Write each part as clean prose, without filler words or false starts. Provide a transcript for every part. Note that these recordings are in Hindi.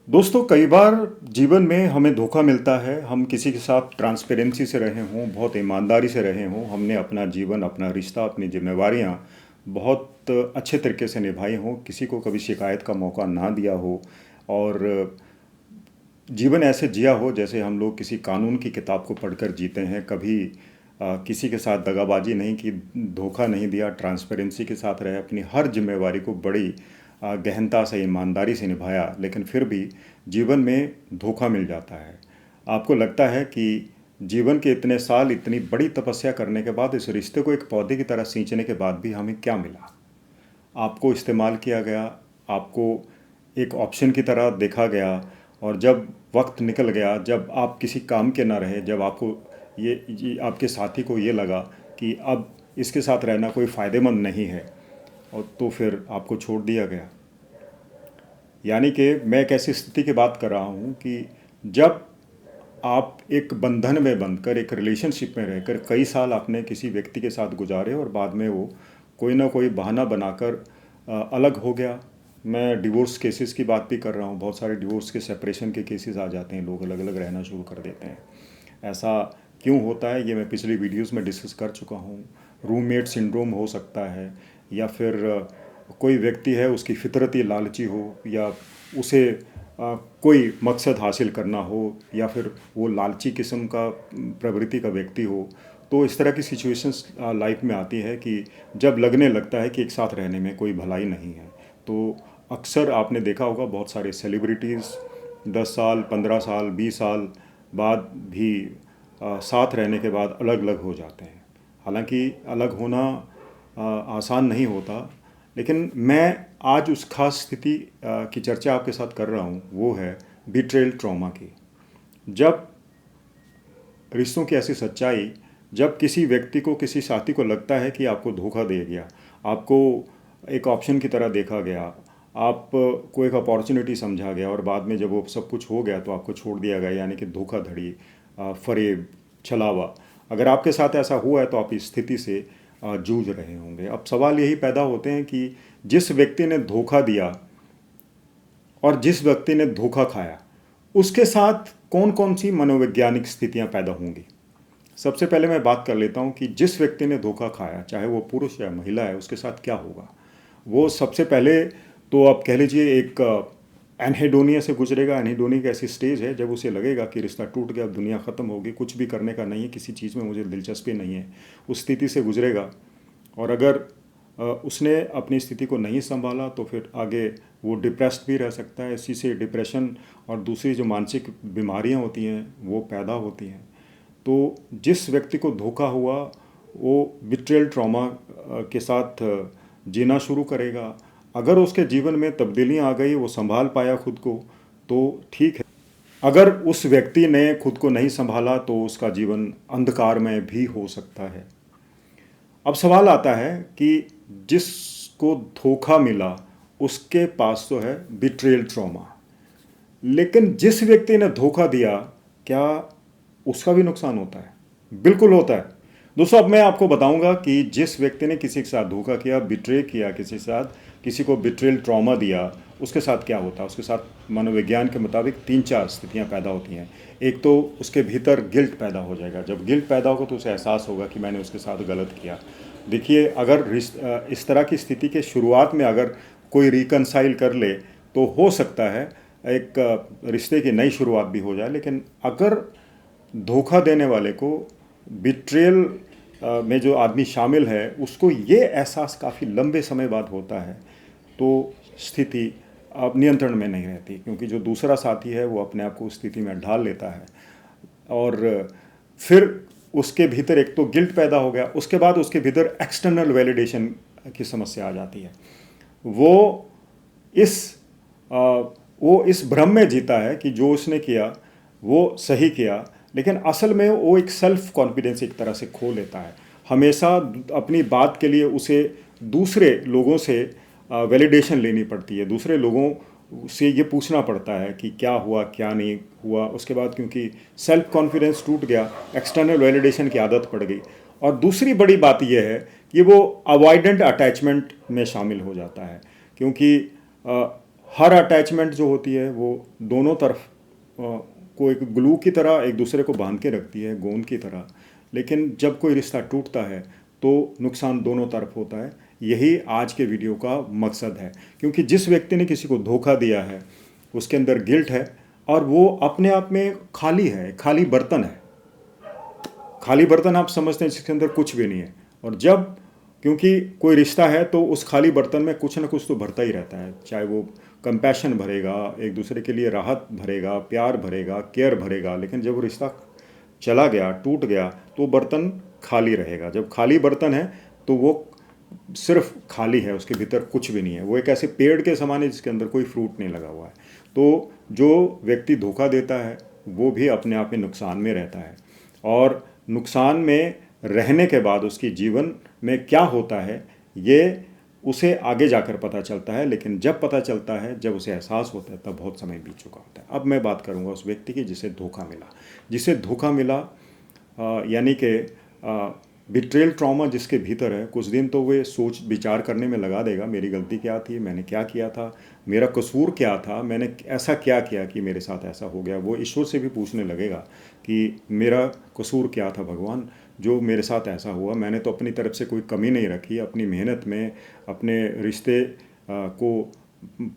दोस्तों कई बार जीवन में हमें धोखा मिलता है। हम किसी के साथ ट्रांसपेरेंसी से रहे हों, बहुत ईमानदारी से रहे हों, हमने अपना जीवन, अपना रिश्ता, अपनी जिम्मेवारियां बहुत अच्छे तरीके से निभाई हों, किसी को कभी शिकायत का मौका ना दिया हो और जीवन ऐसे जिया हो जैसे हम लोग किसी कानून की किताब को पढ़कर जीते हैं। कभी किसी के साथ दगाबाजी नहीं की, धोखा नहीं दिया, ट्रांसपेरेंसी के साथ रहे, अपनी हर जिम्मेवारी को बड़ी गहनता से, ईमानदारी से निभाया, लेकिन फिर भी जीवन में धोखा मिल जाता है। आपको लगता है कि जीवन के इतने साल, इतनी बड़ी तपस्या करने के बाद, इस रिश्ते को एक पौधे की तरह सींचने के बाद भी हमें क्या मिला? आपको इस्तेमाल किया गया, आपको एक ऑप्शन की तरह देखा गया, और जब वक्त निकल गया, जब आप किसी काम के ना रहे, जब आपको ये आपके साथी को ये लगा कि अब इसके साथ रहना कोई फ़ायदेमंद नहीं है, और तो फिर आपको छोड़ दिया गया। यानी कि मैं एक ऐसी स्थिति की बात कर रहा हूँ कि जब आप एक बंधन में बंधकर, एक रिलेशनशिप में रहकर कई साल आपने किसी व्यक्ति के साथ गुजारे और बाद में वो कोई ना कोई बहाना बनाकर अलग हो गया। मैं डिवोर्स केसेस की बात भी कर रहा हूँ। बहुत सारे डिवोर्स के, सेपरेशन के केसेस आ जाते हैं, लोग अलग अलग रहना शुरू कर देते हैं। ऐसा क्यों होता है ये मैं पिछली वीडियोस में डिस्कस कर चुका हूँ। रूममेट सिंड्रोम हो सकता है, या फिर कोई व्यक्ति है, उसकी फितरती लालची हो, या उसे कोई मकसद हासिल करना हो, या फिर वो लालची किस्म का प्रवृत्ति का व्यक्ति हो। तो इस तरह की सिचुएशंस लाइफ में आती है कि जब लगने लगता है कि एक साथ रहने में कोई भलाई नहीं है। तो अक्सर आपने देखा होगा, बहुत सारे सेलिब्रिटीज़ 10 साल, 15 साल, 20 साल बाद भी साथ रहने के बाद अलग अलग हो जाते हैं। हालांकि अलग होना आसान नहीं होता, लेकिन मैं आज उस खास स्थिति की चर्चा आपके साथ कर रहा हूँ, वो है बिट्रेयल ट्रॉमा की। जब रिश्तों की ऐसी सच्चाई, जब किसी व्यक्ति को, किसी साथी को लगता है कि आपको धोखा दे गया, आपको एक ऑप्शन की तरह देखा गया, आपको एक अपॉर्चुनिटी समझा गया, और बाद में जब वो सब कुछ हो गया तो आपको छोड़ दिया गया, यानी कि धोखाधड़ी, फरेब, छलावा। अगर आपके साथ ऐसा हुआ है तो आप इस स्थिति से जूझ रहे होंगे। अब सवाल यही पैदा होते हैं कि जिस व्यक्ति ने धोखा दिया और जिस व्यक्ति ने धोखा खाया, उसके साथ कौन कौन सी मनोवैज्ञानिक स्थितियां पैदा होंगी। सबसे पहले मैं बात कर लेता हूं कि जिस व्यक्ति ने धोखा खाया, चाहे वो पुरुष या महिला है, उसके साथ क्या होगा। वो सबसे पहले तो आप कह लीजिए एक एनहेडोनिया से गुजरेगा। एनहेडोनिया एक ऐसी स्टेज है जब उसे लगेगा कि रिश्ता टूट गया, अब दुनिया ख़त्म होगी, कुछ भी करने का नहीं है, किसी चीज़ में मुझे दिलचस्पी नहीं है। उस स्थिति से गुजरेगा, और अगर उसने अपनी स्थिति को नहीं संभाला तो फिर आगे वो डिप्रेस्ड भी रह सकता है। इसी से डिप्रेशन और दूसरी जो मानसिक बीमारियां होती हैं वो पैदा होती हैं। तो जिस व्यक्ति को धोखा हुआ, वो बिट्रेयल ट्रॉमा के साथ जीना शुरू करेगा। अगर उसके जीवन में तब्दीलियां आ गई, वो संभाल पाया खुद को, तो ठीक है। अगर उस व्यक्ति ने खुद को नहीं संभाला तो उसका जीवन अंधकार में भी हो सकता है। अब सवाल आता है कि जिसको धोखा मिला उसके पास तो है बिट्रेयल ट्रॉमा, लेकिन जिस व्यक्ति ने धोखा दिया, क्या उसका भी नुकसान होता है? बिल्कुल होता है। दोस्तों, अब मैं आपको बताऊंगा कि जिस व्यक्ति ने किसी के साथ धोखा किया, बिट्रे किया किसी के साथ, किसी को बिट्रेयल ट्रॉमा दिया, उसके साथ क्या होता है। उसके साथ मनोविज्ञान के मुताबिक 3-4 स्थितियां पैदा होती हैं। एक तो उसके भीतर गिल्ट पैदा हो जाएगा। जब गिल्ट पैदा होगा तो उसे एहसास होगा कि मैंने उसके साथ गलत किया। देखिए, अगर इस तरह की स्थिति के शुरुआत में अगर कोई रिकनसाइल कर ले तो हो सकता है एक रिश्ते की नई शुरुआत भी हो जाए। लेकिन अगर धोखा देने वाले को, बिट्रेयल में जो आदमी शामिल है, उसको ये एहसास काफ़ी लंबे समय बाद होता है, तो स्थिति अब नियंत्रण में नहीं रहती, क्योंकि जो दूसरा साथी है वो अपने आप को उस स्थिति में ढाल लेता है। और फिर उसके भीतर एक तो गिल्ट पैदा हो गया, उसके बाद उसके भीतर एक्सटर्नल वैलिडेशन की समस्या आ जाती है। वो इस वो इस भ्रम में जीता है कि जो उसने किया वो सही किया, लेकिन असल में वो एक सेल्फ कॉन्फिडेंस एक तरह से खो लेता है। हमेशा अपनी बात के लिए उसे दूसरे लोगों से वैलिडेशन लेनी पड़ती है, दूसरे लोगों से ये पूछना पड़ता है कि क्या हुआ, क्या नहीं हुआ। उसके बाद क्योंकि सेल्फ कॉन्फिडेंस टूट गया, एक्सटर्नल वैलिडेशन की आदत पड़ गई। और दूसरी बड़ी बात यह है कि वो अवॉइडेंट अटैचमेंट में शामिल हो जाता है, क्योंकि हर अटैचमेंट जो होती है वो दोनों तरफ को एक ग्लू की तरह एक दूसरे को बांध के रखती है, गोंद की तरह। लेकिन जब कोई रिश्ता टूटता है तो नुकसान दोनों तरफ होता है। यही आज के वीडियो का मकसद है, क्योंकि जिस व्यक्ति ने किसी को धोखा दिया है उसके अंदर गिल्ट है, और वो अपने आप में खाली है, खाली बर्तन है। खाली बर्तन आप समझते हैं जिसके अंदर कुछ भी नहीं है। और जब, क्योंकि कोई रिश्ता है तो उस खाली बर्तन में कुछ ना कुछ तो भरता ही रहता है, चाहे वो कंपैशन भरेगा, एक दूसरे के लिए राहत भरेगा, प्यार भरेगा, केयर भरेगा। लेकिन जब वो रिश्ता चला गया, टूट गया, तो बर्तन खाली रहेगा। जब खाली बर्तन है तो वो सिर्फ खाली है, उसके भीतर कुछ भी नहीं है। वो एक ऐसे पेड़ के समान है जिसके अंदर कोई फ्रूट नहीं लगा हुआ है। तो जो व्यक्ति धोखा देता है वो भी अपने आप में नुकसान में रहता है, और नुकसान में रहने के बाद उसकी जीवन में क्या होता है ये उसे आगे जाकर पता चलता है। लेकिन जब पता चलता है, जब उसे एहसास होता है, तब बहुत समय बीत चुका होता है। अब मैं बात करूंगा उस व्यक्ति की जिसे धोखा मिला। जिसे धोखा मिला यानी कि बिट्रेयल ट्रॉमा जिसके भीतर है, कुछ दिन तो वे सोच विचार करने में लगा देगा, मेरी गलती क्या थी, मैंने क्या किया था, मेरा कसूर क्या था, मैंने ऐसा क्या किया कि मेरे साथ ऐसा हो गया। वो ईश्वर से भी पूछने लगेगा कि मेरा कसूर क्या था भगवान, जो मेरे साथ ऐसा हुआ। मैंने तो अपनी तरफ से कोई कमी नहीं रखी, अपनी मेहनत में, अपने रिश्ते को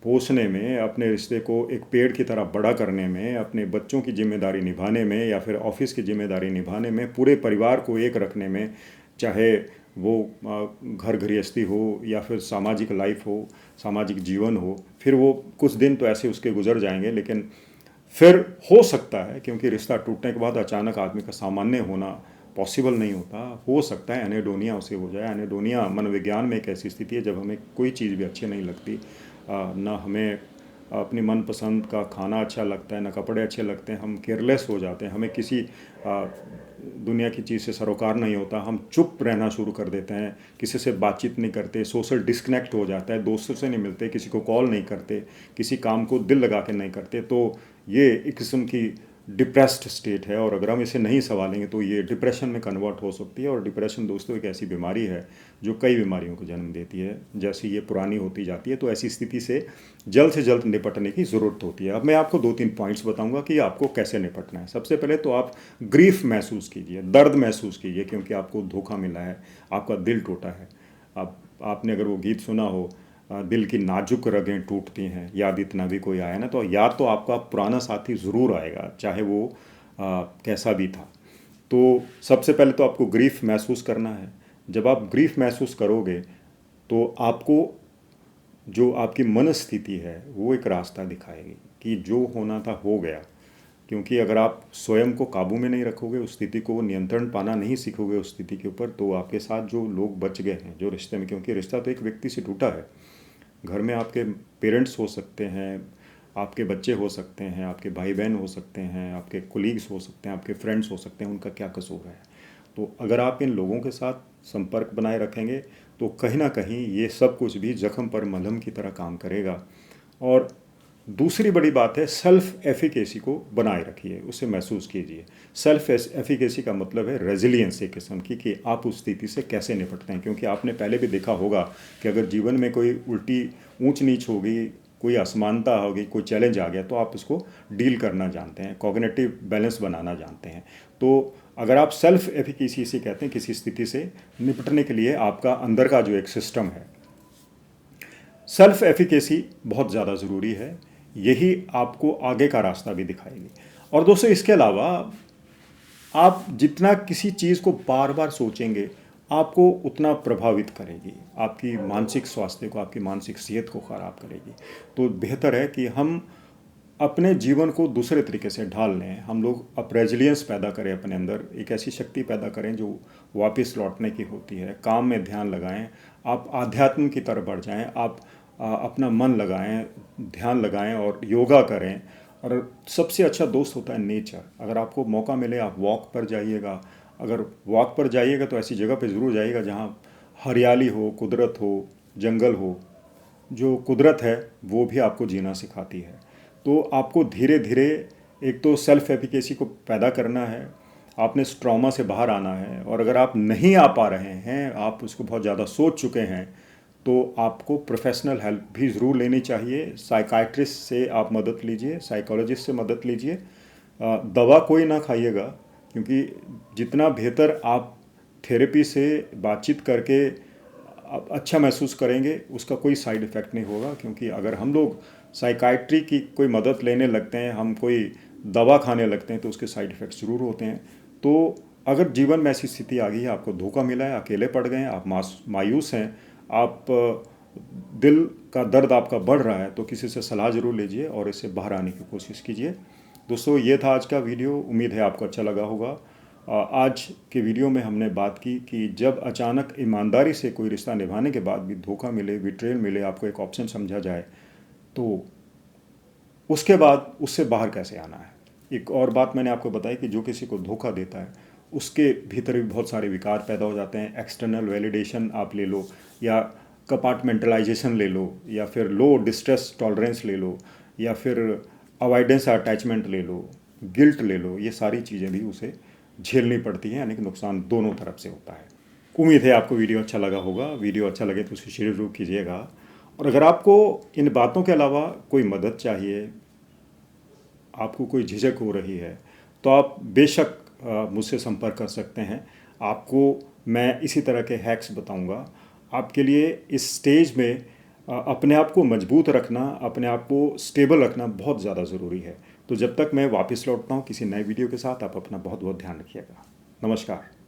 पोसने में, अपने रिश्ते को एक पेड़ की तरह बड़ा करने में, अपने बच्चों की जिम्मेदारी निभाने में, या फिर ऑफिस की जिम्मेदारी निभाने में, पूरे परिवार को एक रखने में, चाहे वो घर गृहस्थी हो या फिर सामाजिक लाइफ हो, सामाजिक जीवन हो। फिर वो कुछ दिन तो ऐसे उसके गुजर जाएंगे, लेकिन फिर हो सकता है, क्योंकि रिश्ता टूटने के बाद अचानक आदमी का सामान्य होना पॉसिबल नहीं होता, हो सकता है एनेडोनिया उसे हो जाए। एनेडोनिया मनोविज्ञान में एक ऐसी स्थिति है जब हमें कोई चीज़ भी अच्छी नहीं लगती, ना हमें अपनी मनपसंद का खाना अच्छा लगता है, ना कपड़े अच्छे लगते हैं, हम केयरलेस हो जाते हैं, हमें किसी दुनिया की चीज़ से सरोकार नहीं होता, हम चुप रहना शुरू कर देते हैं, किसी से बातचीत नहीं करते, सोशल डिस्कनेक्ट हो जाता है, दोस्तों से नहीं मिलते, किसी को कॉल नहीं करते, किसी काम को दिल लगा के नहीं करते। तो ये एक किस्म की डिप्रेस्ड स्टेट है, और अगर हम इसे नहीं संभालेंगे तो ये डिप्रेशन में कन्वर्ट हो सकती है। और डिप्रेशन दोस्तों एक ऐसी बीमारी है जो कई बीमारियों को जन्म देती है। जैसे ये पुरानी होती जाती है, तो ऐसी स्थिति से जल्द निपटने की ज़रूरत होती है। अब मैं आपको 2-3 पॉइंट्स बताऊंगा कि आपको कैसे निपटना है। सबसे पहले तो आप ग्रीफ महसूस कीजिए, दर्द महसूस कीजिए, क्योंकि आपको धोखा मिला है, आपका दिल टूटा है। आपने अगर वो गीत सुना हो, दिल की नाजुक रगें टूटती हैं, याद इतना भी कोई आया ना, तो याद तो आपका पुराना साथी ज़रूर आएगा, चाहे वो कैसा भी था। तो सबसे पहले तो आपको ग्रीफ महसूस करना है। जब आप ग्रीफ महसूस करोगे तो आपको जो आपकी मनस्थिति है वो एक रास्ता दिखाएगी कि जो होना था हो गया। क्योंकि अगर आप स्वयं को काबू में नहीं रखोगे, उस स्थिति को नियंत्रण पाना नहीं सीखोगे उस स्थिति के ऊपर, तो आपके साथ जो लोग बच गए हैं जो रिश्ते में, क्योंकि रिश्ता तो एक व्यक्ति से टूटा है। घर में आपके पेरेंट्स हो सकते हैं, आपके बच्चे हो सकते हैं, आपके भाई बहन हो सकते हैं, आपके कोलीग्स हो सकते हैं, आपके फ्रेंड्स हो सकते हैं, उनका क्या कसूर है। तो अगर आप इन लोगों के साथ संपर्क बनाए रखेंगे तो कहीं ना कहीं ये सब कुछ भी जख्म पर मलहम की तरह काम करेगा। और दूसरी बड़ी बात है, सेल्फ एफिकेसी को बनाए रखिए, उसे महसूस कीजिए। सेल्फ एफिकेसी का मतलब है रेजिलियंस एक किस्म की, कि आप उस स्थिति से कैसे निपटते हैं। क्योंकि आपने पहले भी देखा होगा कि अगर जीवन में कोई उल्टी ऊंच नीच होगी, कोई असमानता होगी, कोई चैलेंज आ गया, तो आप उसको डील करना जानते हैं, कॉग्निटिव बैलेंस बनाना जानते हैं। तो अगर आप सेल्फ एफिकेसी से कहते हैं किसी स्थिति से निपटने के लिए आपका अंदर का जो एक सिस्टम है, सेल्फ एफिकेसी बहुत ज़्यादा ज़रूरी है। यही आपको आगे का रास्ता भी दिखाएगी। और दोस्तों, इसके अलावा आप जितना किसी चीज़ को बार बार सोचेंगे आपको उतना प्रभावित करेगी, आपकी मानसिक स्वास्थ्य को, आपकी मानसिक सेहत को ख़राब करेगी। तो बेहतर है कि हम अपने जीवन को दूसरे तरीके से ढाल लें। हम लोग अब रेजिलियंस पैदा करें, अपने अंदर एक ऐसी शक्ति पैदा करें जो वापस लौटने की होती है। काम में ध्यान लगाएं, आप आध्यात्म की तरफ बढ़ जाएं, आप अपना मन लगाएं, ध्यान लगाएं और योगा करें। और सबसे अच्छा दोस्त होता है नेचर। अगर आपको मौका मिले आप वॉक पर जाइएगा। अगर वॉक पर जाइएगा तो ऐसी जगह पर ज़रूर जाइएगा जहाँ हरियाली हो, कुदरत हो, जंगल हो। जो कुदरत है वो भी आपको जीना सिखाती है। तो आपको धीरे धीरे एक तो सेल्फ एफिकेसी को पैदा करना है, आपने इस ट्रॉमा से बाहर आना है। और अगर आप नहीं आ पा रहे हैं, आप उसको बहुत ज़्यादा सोच चुके हैं, तो आपको प्रोफेशनल हेल्प भी ज़रूर लेनी चाहिए। साइकाइट्रिस्ट से आप मदद लीजिए, साइकोलॉजिस्ट से मदद लीजिए। दवा कोई ना खाइएगा, क्योंकि जितना बेहतर आप थेरेपी से बातचीत करके आप अच्छा महसूस करेंगे, उसका कोई साइड इफ़ेक्ट नहीं होगा। क्योंकि अगर हम लोग साइकाइट्री की कोई मदद लेने लगते हैं, हम कोई दवा खाने लगते हैं, तो उसके साइड इफ़ेक्ट्स ज़रूर होते हैं। तो अगर जीवन में ऐसी स्थिति आ गई है, आपको धोखा मिला है, अकेले पड़ गए हैं, आप मायूस हैं, आप दिल का दर्द आपका बढ़ रहा है, तो किसी से सलाह ज़रूर लीजिए और इससे बाहर आने की कोशिश कीजिए। दोस्तों, ये था आज का वीडियो। उम्मीद है आपको अच्छा लगा होगा। आज के वीडियो में हमने बात की कि जब अचानक ईमानदारी से कोई रिश्ता निभाने के बाद भी धोखा मिले, बिट्रेयल मिले, आपको एक ऑप्शन समझा जाए, तो उसके बाद उससे बाहर कैसे आना है। एक और बात मैंने आपको बताई कि जो किसी को धोखा देता है, उसके भीतर भी बहुत सारे विकार पैदा हो जाते हैं। एक्सटर्नल वैलिडेशन आप ले लो, या कंपार्टमेंटलाइजेशन ले लो, या फिर लो डिस्ट्रेस टॉलरेंस ले लो, या फिर अवॉइडेंस अटैचमेंट ले लो, गिल्ट ले लो। ये सारी चीज़ें भी उसे झेलनी पड़ती हैं, यानी कि नुकसान दोनों तरफ से होता है। उम्मीद है आपको वीडियो अच्छा लगा होगा। वीडियो अच्छा लगे तो उसे शेयर जरूर कीजिएगा। और अगर आपको इन बातों के अलावा कोई मदद चाहिए, आपको कोई झिझक हो रही है, तो आप बेशक मुझसे संपर्क कर सकते हैं। आपको मैं इसी तरह के हैक्स बताऊंगा। आपके लिए इस स्टेज में अपने आप को मजबूत रखना, अपने आप को स्टेबल रखना बहुत ज़्यादा ज़रूरी है। तो जब तक मैं वापस लौटता हूँ किसी नए वीडियो के साथ, आप अपना बहुत बहुत ध्यान रखिएगा। नमस्कार।